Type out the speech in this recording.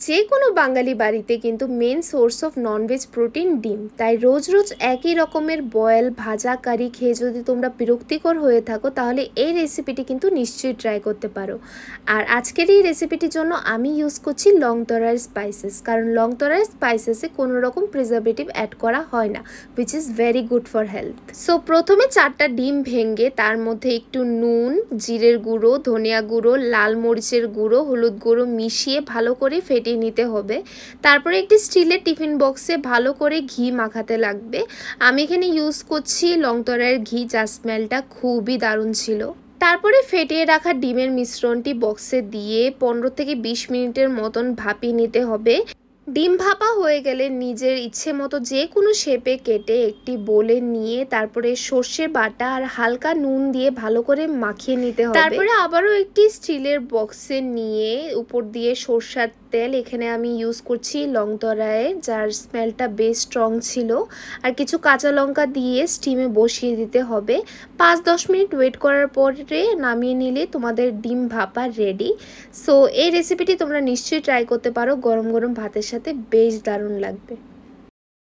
যে কোনো বাঙালি বাড়িতে কিন্তু main source of nonveg protein ডিম। তাই রোজ রোজ একই রকমের বয়েল ভাজা কারি খেয়ে যদি তোমরা বিরক্তিকর হয়ে থাকো তাহলে এই রেসিপিটি কিন্তু নিশ্চয়ই ট্রাই করতে পারো। আর আজকের এই রেসিপিটির জন্য আমি ইউজ করছি লংতরার স্পাইসেস, কারণ লংতরার স্পাইসেসে কোনো রকম প্রিজারভেটিভ অ্যাড করা হয় না, which is very good for health. So প্রথমে 4টা ডিম ভেঙে তার মধ্যে একটু নুন, জিরের গুঁড়ো, ধনিয়া গুঁড়ো, লাল মরিচের গুঁড়ো, হলুদ গুঁড়ো মিশিয়ে ভালো করে ফেটিয়ে নিতে হবে। তারপরে একটি স্টিলের টিফিন বক্সে ভালো করে ঘি মাখাতে লাগবে। আমি এখানে ইউজ করছি লংতরার ঘি, যার স্মেলটা খুবই দারুণ ছিল। তারপরে ফেটিয়ে রাখা ডিমের মিশ্রণটি বক্সে দিয়ে 15 থেকে 20 মিনিটের মতন ভাপিয়ে নিতে হবে। ডিম ভাপা হয়ে গেলে নিজের ইচ্ছে মতো যে কোনো শেপে কেটে একটি বোলে নিয়ে তারপরে সর্ষে বাটা আর হালকা নুন দিয়ে ভালো করে মাখিয়ে নিতে হবে। তারপরে আবারও একটি স্টিলের বক্সে নিয়ে উপর দিয়ে সরষের তেল, এখানে আমি ইউজ করছি লংতরায়ের, যার স্মেলটা বেশ স্ট্রং ছিল, আর কিছু কাঁচা লঙ্কা দিয়ে স্টিমে বসিয়ে দিতে হবে। 5-10 মিনিট ওয়েট করার পরে নামিয়ে নিলে তোমাদের ডিম ভাপা রেডি। সো এই রেসিপিটি তোমরা নিশ্চয়ই ট্রাই করতে পারো, গরম গরম ভাতের সাথে বেশ দারুণ লাগবে।